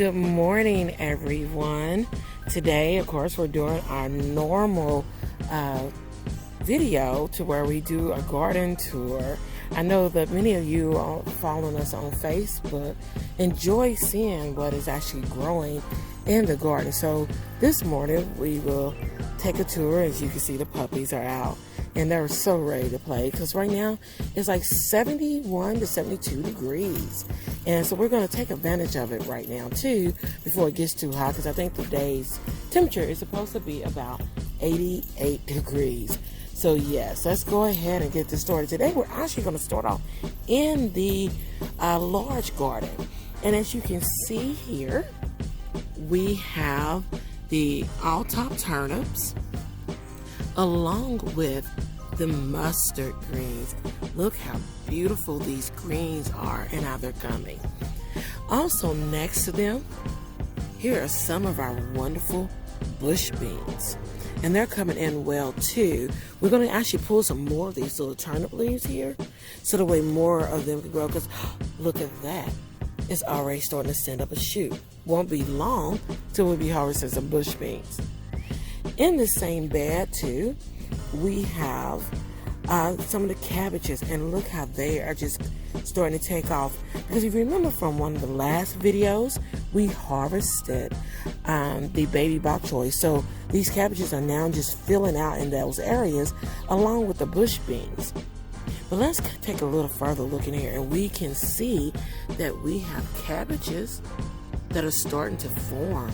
Good morning, everyone. Today, of course, we're doing our normal video to where we do a garden tour. I know that many of you are following us on Facebook enjoy seeing what is actually growing in the garden. So this morning we will take a tour. As you can see, the puppies are out and they're so ready to play because right now it's like 71 to 72 degrees. And so we're going to take advantage of it right now too before it gets too hot, because I think today's temperature is supposed to be about 88 degrees. So yes, let's go ahead and get this started. Today we're actually going to start off in the large garden. And as you can see here, we have the all-top turnips along with the mustard greens. Look how beautiful these greens are and how they're coming. Also next to them, here are some of our wonderful bush beans. And they're coming in well too. We're going to actually pull some more of these little turnip leaves here so the way more of them can grow, because look at that. It's already starting to send up a shoot. Won't be long till we'll be harvesting some bush beans. In the same bed too, we have some of the cabbages, and look how they are just starting to take off. Because if you remember from one of the last videos, we harvested the baby bok choy. So these cabbages are now just filling out in those areas along with the bush beans. But let's take a little further look in here, and we can see that we have cabbages that are starting to form.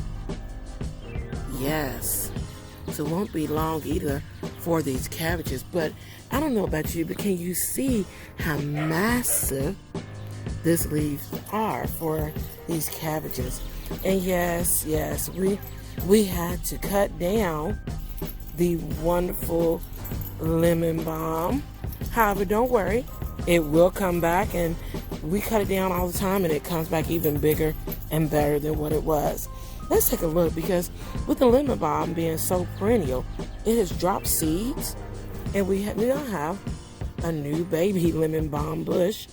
Yes. So it won't be long either for these cabbages. But I don't know about you, but can you see how massive these leaves are for these cabbages? And yes, we had to cut down the wonderful lemon balm. However, don't worry, it will come back, and we cut it down all the time and it comes back even bigger and better than what it was. Let's take a look, because with the lemon balm being so perennial, it has dropped seeds, and we now have a new baby lemon balm bush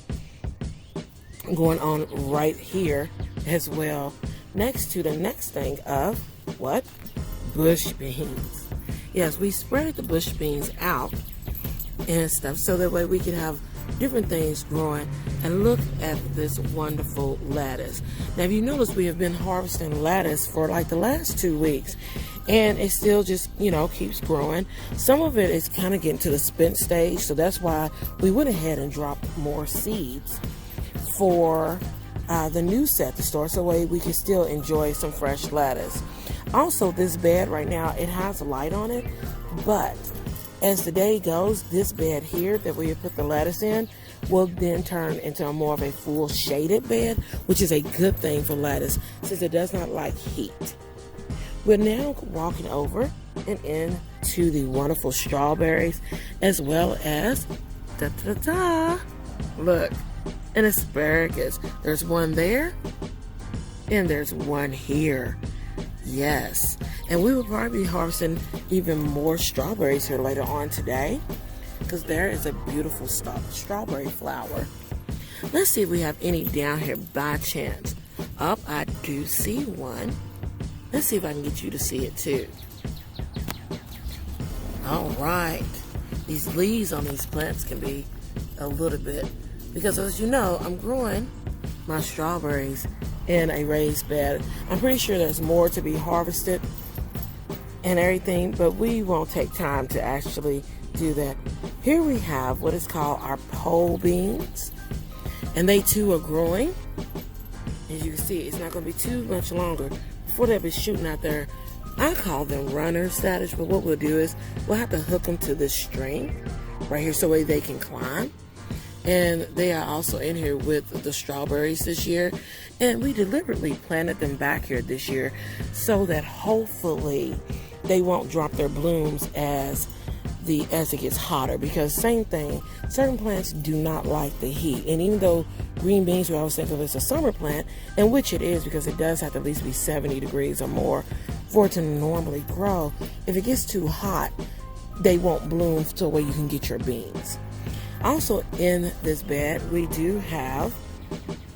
going on right here as well, next to the next thing of what? Bush beans. Yes, we spread the bush beans out and stuff so that way we can have different things growing. And look at this wonderful lettuce. Now, if you notice, we have been harvesting lettuce for like the last 2 weeks, and it still just, keeps growing. Some of it is kind of getting to the spent stage, so that's why we went ahead and dropped more seeds for the new set to start, so that way we can still enjoy some fresh lettuce. Also, this bed right now, it has a light on it, but as the day goes, this bed here that we have put the lettuce in will then turn into more of a full shaded bed, which is a good thing for lettuce since it does not like heat. We're now walking over and into the wonderful strawberries, as well as look, an asparagus. There's one there and there's one here. Yes, and we will probably be harvesting even more strawberries here later on today, because there is a beautiful strawberry flower. Let's see if we have any down here by chance. Up, I do see one. Let's see if I can get you to see it too. All right, these leaves on these plants can be a little bit, because as you know, I'm growing my strawberries in a raised bed. I'm pretty sure there's more to be harvested and everything, but we won't take time to actually do that. Here we have what is called our pole beans, and they too are growing. As you can see, it's not going to be too much longer before they'll be shooting out there. I call them runner status, but what we'll do is we'll have to hook them to this string right here so that they can climb. And they are also in here with the strawberries this year. And we deliberately planted them back here this year so that hopefully they won't drop their blooms as it gets hotter. Because same thing, certain plants do not like the heat. And even though green beans, we always think of as a summer plant, and which it is, because it does have to at least be 70 degrees or more for it to normally grow. If it gets too hot, they won't bloom to where you can get your beans. Also in this bed, we do have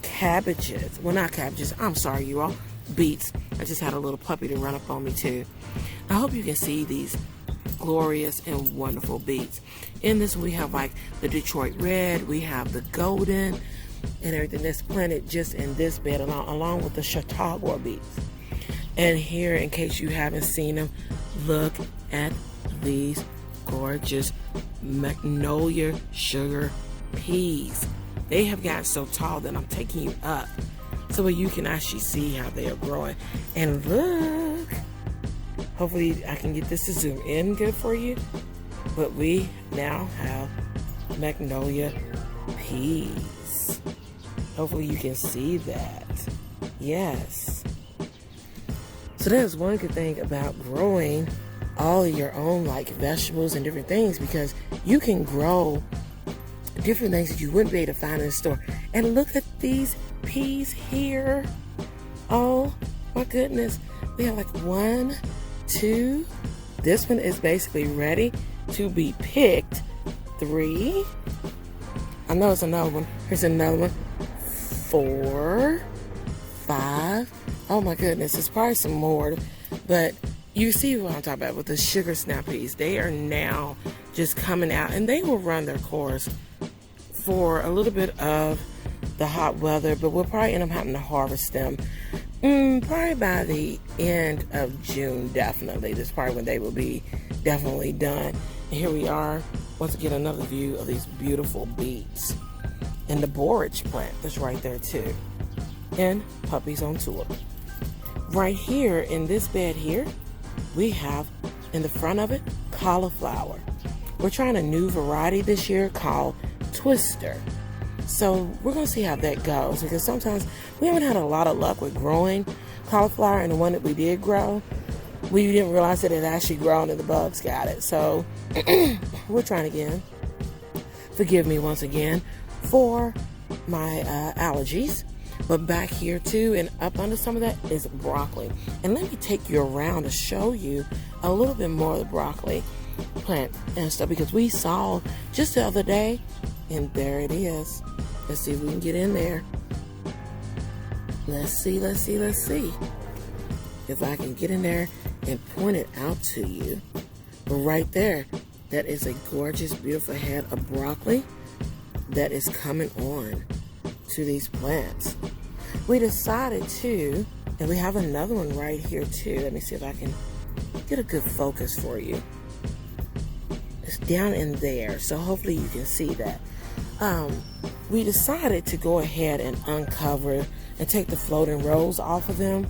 cabbages. Well, not cabbages. I'm sorry, you all. beets. I just had a little puppy to run up on me too. I hope you can see these glorious and wonderful beets. In this we have like the Detroit Red, we have the Golden, and everything that's planted just in this bed along with the Chautauqua beets. And here, in case you haven't seen them, look at these gorgeous magnolia sugar peas. They have gotten so tall that I'm taking you up so you can actually see how they are growing. And look, hopefully I can get this to zoom in good for you, but we now have magnolia peas. Hopefully you can see that. Yes. So that is one good thing about growing all of your own like vegetables and different things, because you can grow different things that you wouldn't be able to find in the store. And look at these peas here. Oh my goodness. We have like 1, 2. This one is basically ready to be picked. 3. I know it's another one. Here's another one. 4, 5. Oh my goodness, there's probably some more, but you see what I'm talking about with the sugar snap peas. They are now just coming out, and they will run their course for a little bit of the hot weather, but we'll probably end up having to harvest them probably by the end of June. Definitely, this is probably when they will be definitely done. And here we are, once again, another view of these beautiful beets. And the borage plant that's right there too. And puppies on tour. Right here in this bed here, we have in the front of it cauliflower. We're trying a new variety this year called Twister. So we're going to see how that goes, because sometimes we haven't had a lot of luck with growing cauliflower, and the one that we did grow, we didn't realize that it actually grown and the bugs got it. So we're trying again. Forgive me once again for my allergies. But back here too, and up under some of that is broccoli. And let me take you around to show you a little bit more of the broccoli plant and stuff, because we saw just the other day, and there it is. Let's see if we can get in there. Let's see if I can get in there and point it out to you. But right there, that is a gorgeous, beautiful head of broccoli that is coming on to these plants. We decided to, and we have another one right here too. Let me see if I can get a good focus for you. It's down in there, so hopefully you can see that. We decided to go ahead and uncover and take the floating rows off of them,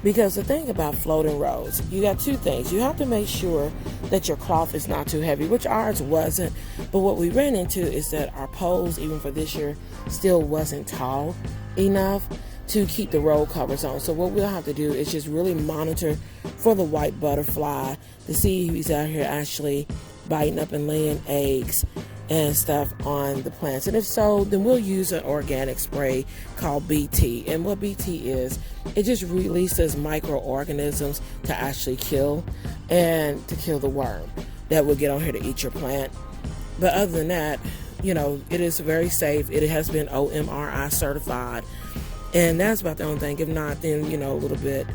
because the thing about floating rows, you got two things. You have to make sure that your cloth is not too heavy, which ours wasn't. But what we ran into is that our poles, even for this year, still wasn't tall enough to keep the roll covers on. So what we'll have to do is just really monitor for the white butterfly to see if he's out here actually biting up and laying eggs and stuff on the plants. And if so, then we'll use an organic spray called BT. And what BT is, it just releases microorganisms to actually kill and to kill the worm that will get on here to eat your plant. But other than that, you know, it is very safe. It has been OMRI certified. And that's about the only thing. If not, then, you know, a little bit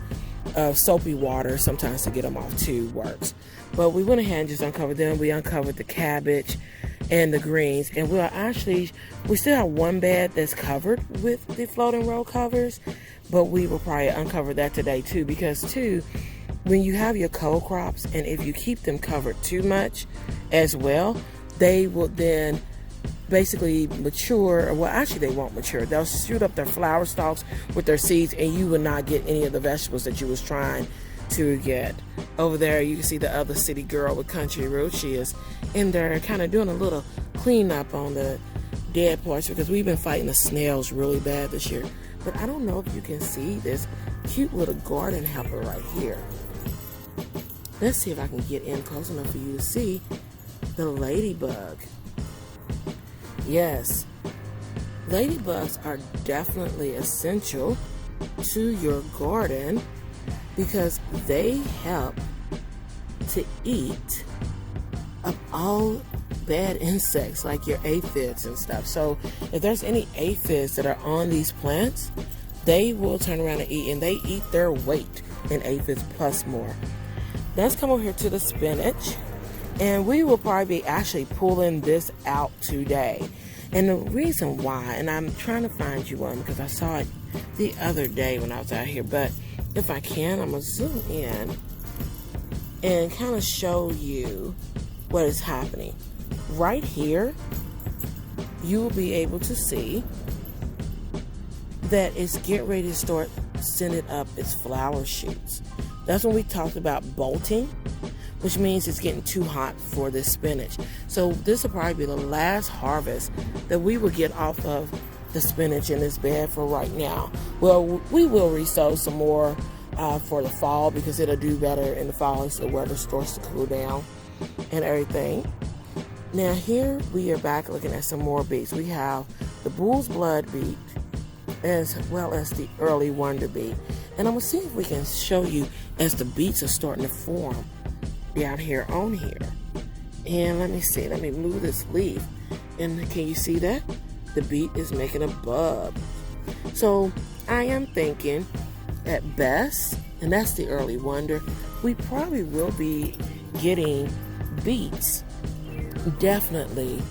of soapy water sometimes to get them off too works. But we went ahead and just uncovered them. We uncovered the cabbage and the greens. And we still have one bed that's covered with the floating row covers. But we will probably uncover that today too. Because too, when you have your cold crops, and if you keep them covered too much as well, they will then basically mature. Well, actually they won't mature. They'll shoot up their flower stalks with their seeds, and you will not get any of the vegetables that you was trying to get. Over there you can see the other city girl with country roots. She is in there kind of doing a little cleanup on the dead parts, because we've been fighting the snails really bad this year. But I don't know if you can see this cute little garden helper right here. Let's see if I can get in close enough for you to see the ladybug. Yes, ladybugs are definitely essential to your garden, because they help to eat up all bad insects like your aphids and stuff. So if there's any aphids that are on these plants, they will turn around and eat, and they eat their weight in aphids plus more. Let's come over here to the spinach, and we will probably be actually pulling this out today. And the reason why, and I'm trying to find you one because I saw it the other day when I was out here, but if I can, I'm going to zoom in and kind of show you what is happening. Right here, you will be able to see that it's getting ready to start sending up its flower shoots. That's when we talked about bolting, which means it's getting too hot for this spinach. So this will probably be the last harvest that we will get off of the spinach in this bed for right now. Well, we will resow some more for the fall because it'll do better in the fall as the weather starts to cool down and everything. Now here we are back looking at some more beets. We have the bull's blood beet as well as the early wonder beet. And I'm going to see if we can show you as the beets are starting to form out here on here. And let me see, let me move this leaf, and can you see that the beet is making a bud? So I am thinking at best, and that's the early wonder, we probably will be getting beets definitely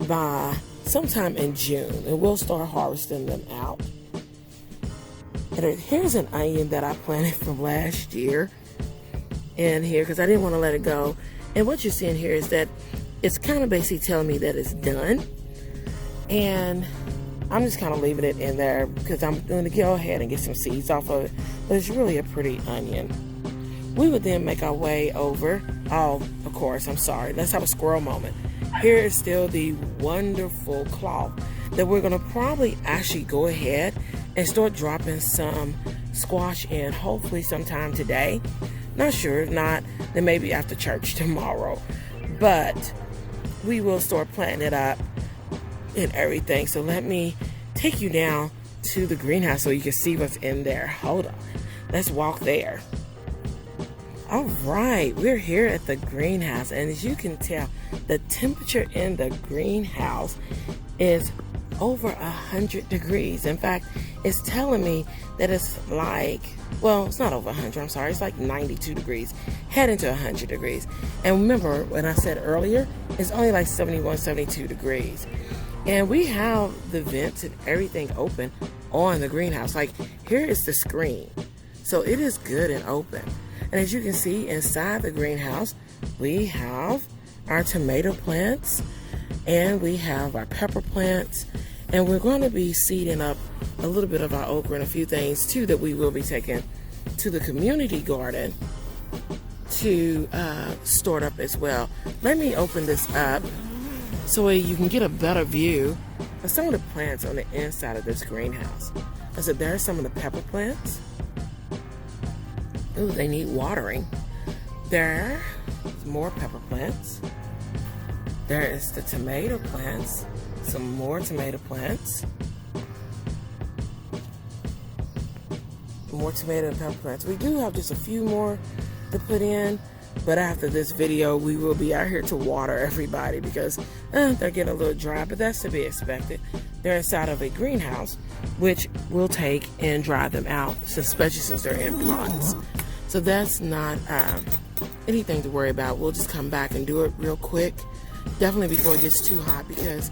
by sometime in June, and we'll start harvesting them out. And here's an onion that I planted from last year in here because I didn't want to let it go. And what you're seeing here is that it's kind of basically telling me that it's done. And I'm just kind of leaving it in there because I'm going to go ahead and get some seeds off of it. But it's really a pretty onion. We would then make our way over. Oh, of course, I'm sorry. Let's have a squirrel moment. Here is still the wonderful cloth that we're going to probably actually go ahead and start dropping some squash in, hopefully sometime today. Not sure, if not, then maybe after church tomorrow. But we will start planting it up and everything. So let me take you down to the greenhouse so you can see what's in there. Hold on. Let's walk there. All right, we're here at the greenhouse, and as you can tell, the temperature in the greenhouse is over 100 degrees. In fact, it's telling me that it's like, well, it's not over 100, I'm sorry, it's like 92 degrees, heading to 100 degrees. And remember, when I said earlier, it's only like 71, 72 degrees. And we have the vents and everything open on the greenhouse. Like, here is the screen. So it is good and open. And as you can see inside the greenhouse, we have our tomato plants and we have our pepper plants, and we're going to be seeding up a little bit of our okra and a few things too that we will be taking to the community garden to store up as well. Let me open this up so you can get a better view of some of the plants on the inside of this greenhouse. I said there are some of the pepper plants. Ooh, they need watering. There's more pepper plants. There is the tomato plants. Some more tomato plants. More tomato and pepper plants. We do have just a few more to put in, but after this video, we will be out here to water everybody because they're getting a little dry, but that's to be expected. They're inside of a greenhouse, which we'll take and dry them out, especially since they're in pots. So that's not anything to worry about. We'll just come back and do it real quick. Definitely before it gets too hot, because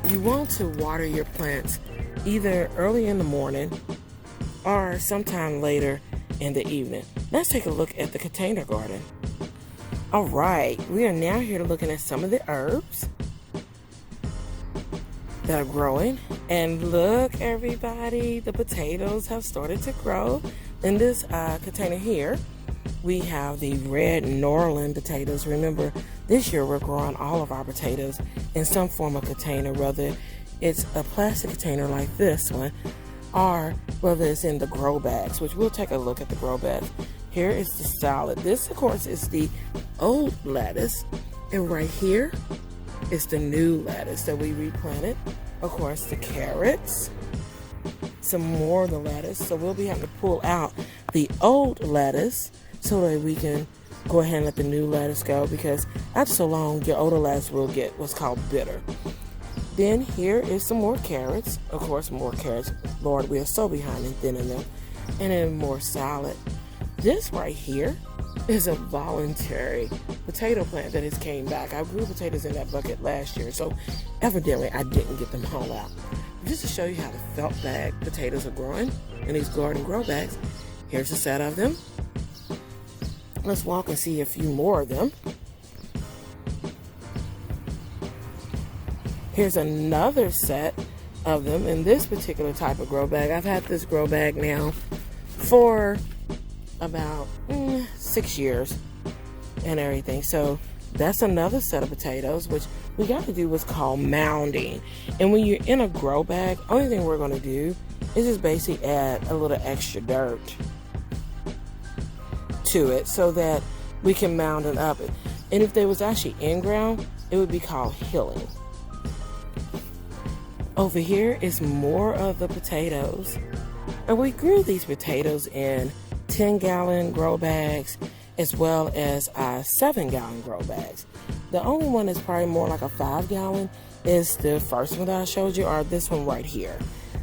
you want to water your plants either early in the morning or sometime later in the evening. Let's take a look at the container garden. All right, we are now here looking at some of the herbs that are growing. And look, everybody, the potatoes have started to grow. In this container here, we have the red Norland potatoes. Remember, this year we're growing all of our potatoes in some form of container, whether it's a plastic container like this one, or whether it's in the grow bags, which we'll take a look at the grow bags. Here is the salad. This, of course, is the old lettuce. And right here is the new lettuce that we replanted. Of course, the carrots. Some more of the lettuce. So we'll be having to pull out the old lettuce so that we can go ahead and let the new lettuce go, because after so long, your older lettuce will get what's called bitter. Then here is some more carrots. Of course, more carrots. Lord, we are so behind in thinning them. And then more salad. This right here is a voluntary potato plant that has came back. I grew potatoes in that bucket last year, so evidently I didn't get them all out. Just to show you how the felt bag potatoes are growing in these garden grow bags, here's a set of them. Let's walk and see a few more of them. Here's another set of them in this particular type of grow bag. I've had this grow bag now for about 6 years and everything. So that's another set of potatoes, which we got to do what's called mounding. And when you're in a grow bag, only thing we're going to do is just basically add a little extra dirt to it so that we can mound it up. And if they was actually in ground, it would be called hilling. Over here is more of the potatoes. And we grew these potatoes in 10-gallon grow bags as well as 7-gallon grow bags. The only one that's probably more like a 5-gallon is the first one that I showed you, or this one right here.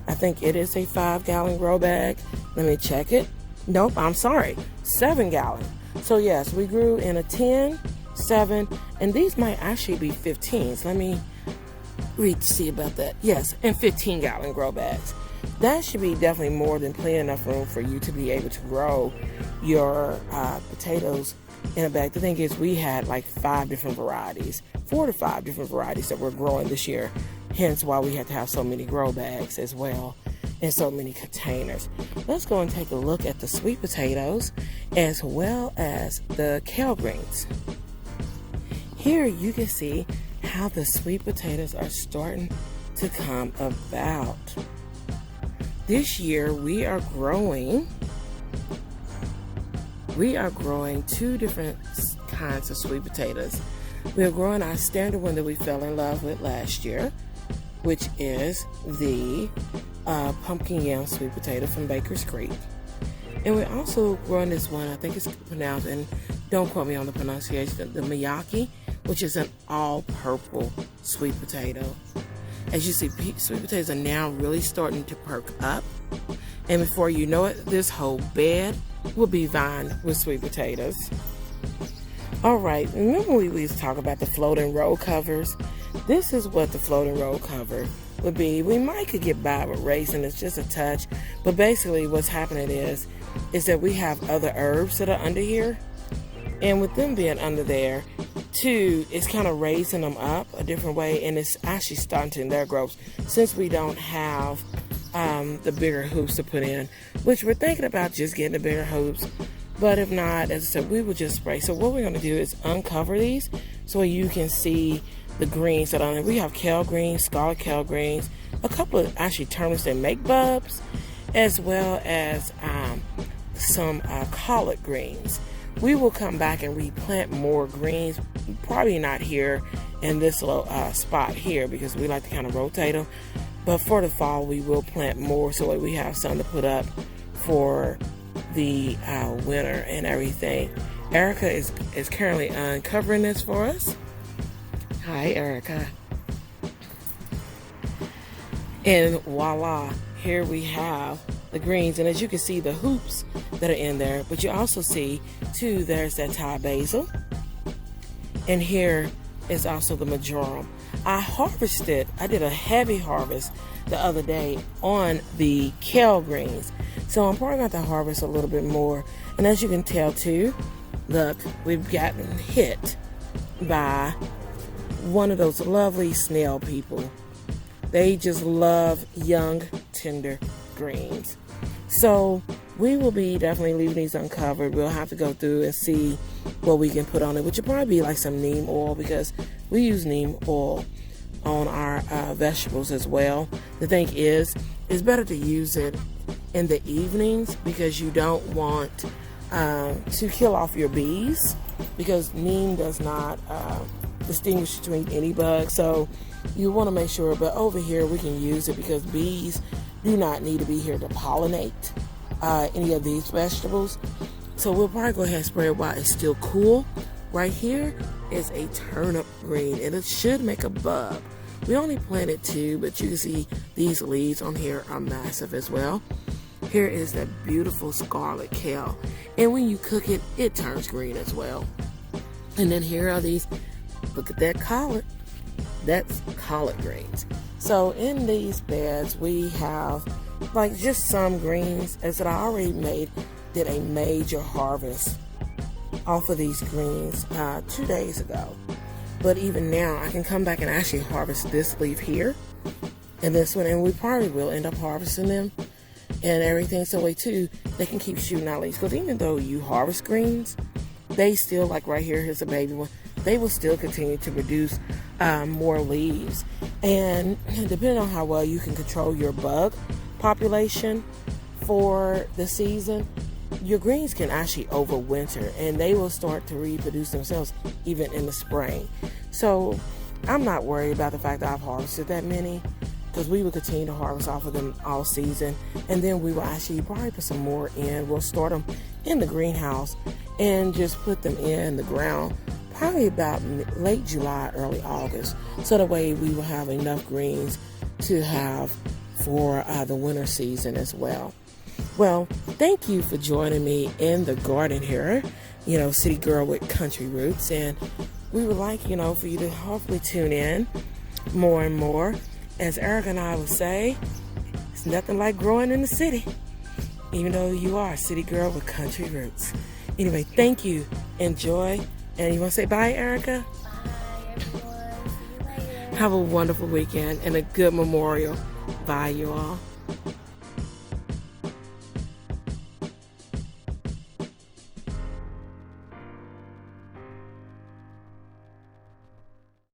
I think it is a 5-gallon grow bag. Let me check it. Nope, I'm sorry, 7-gallon. So yes, we grew in a 10, 7, and these might actually be 15s. Let me read to see about that. Yes, and 15-gallon grow bags. That should be definitely more than plenty enough room for you to be able to grow your potatoes in a bag. The thing is, we had like 5 different varieties, 4 to 5 different varieties that we're growing this year. Hence why we had to have so many grow bags as well and so many containers. Let's go and take a look at the sweet potatoes as well as the kale greens. Here you can see how the sweet potatoes are starting to come about. This year we are growing 2 different kinds of sweet potatoes. We are growing our standard one that we fell in love with last year, which is the pumpkin yam sweet potato from Baker's Creek. And we're also growing this one, I think it's pronounced, and don't quote me on the pronunciation, the Miyake, which is an all-purple sweet potato. As you see, sweet potatoes are now really starting to perk up. And before you know it, this whole bed will be vined with sweet potatoes. All right, remember we used to talk about the floating row covers? This is what the floating row cover would be. We might could get by with raising, it's just a touch. But basically what's happening is that we have other herbs that are under here. And with them being under there, too, it's kind of raising them up a different way, and it's actually stunting their growth since we don't have the bigger hoops to put in, which we're thinking about just getting the bigger hoops. But if not, as I said, we will just spray. So what we're going to do is uncover these so you can see the greens that are on there. We have kale greens, scarlet kale greens, a couple of actually turnips that make bulbs, as well as some collard greens. We will come back and replant more greens, probably not here in this little spot here because we like to kind of rotate them. But for the fall, we will plant more so that we have some to put up for the winter and everything. Erica is currently uncovering this for us. Hi, Erica. And voila, here we have the greens. And as you can see, the hoops that are in there, but you also see too, there's that Thai basil. And here is also the marjoram. I did a heavy harvest the other day on the kale greens. So I'm probably going to harvest a little bit more. And as you can tell too, look, we've gotten hit by one of those lovely snail people. They just love young, tender greens. So we will be definitely leaving these uncovered. We'll have to go through and see what we can put on it, which will probably be like some neem oil because we use neem oil on our vegetables as well. The thing is, it's better to use it in the evenings because you don't want to kill off your bees because neem does not distinguish between any bug. So you want to make sure, but over here we can use it because bees do not need to be here to pollinate any of these vegetables. So we'll probably go ahead and spray it while it's still cool. Right here is a turnip green and it should make a bulb. We only planted 2, but you can see these leaves on here are massive as well. Here is that beautiful scarlet kale, and when you cook it, it turns green as well. And then here are these, look at that collard. That's collard greens. So in these beds, we have like just some greens. As I already did a major harvest off of these greens 2 days ago. But even now, I can come back and actually harvest this leaf here and this one, and we probably will end up harvesting them and everything. So way too, they can keep shooting out leaves. Because even though you harvest greens, they still, like right here, here's a baby one, they will still continue to produce more leaves. And depending on how well you can control your bug population for the season, your greens can actually overwinter and they will start to reproduce themselves even in the spring. So I'm not worried about the fact that I've harvested that many, because we will continue to harvest off of them all season, and then we will actually probably put some more in. We'll start them in the greenhouse and just put them in the ground probably about late July, early August, so that way we will have enough greens to have for the winter season as well. Well, thank you for joining me in the garden here, city girl with country roots, and we would like, for you to hopefully tune in more and more. As Erica and I would say, it's nothing like growing in the city, even though you are a city girl with country roots. Anyway, thank you. Enjoy. And you want to say bye, Erica? Bye, everyone. See you later. Have a wonderful weekend and a good Memorial. Bye, you all.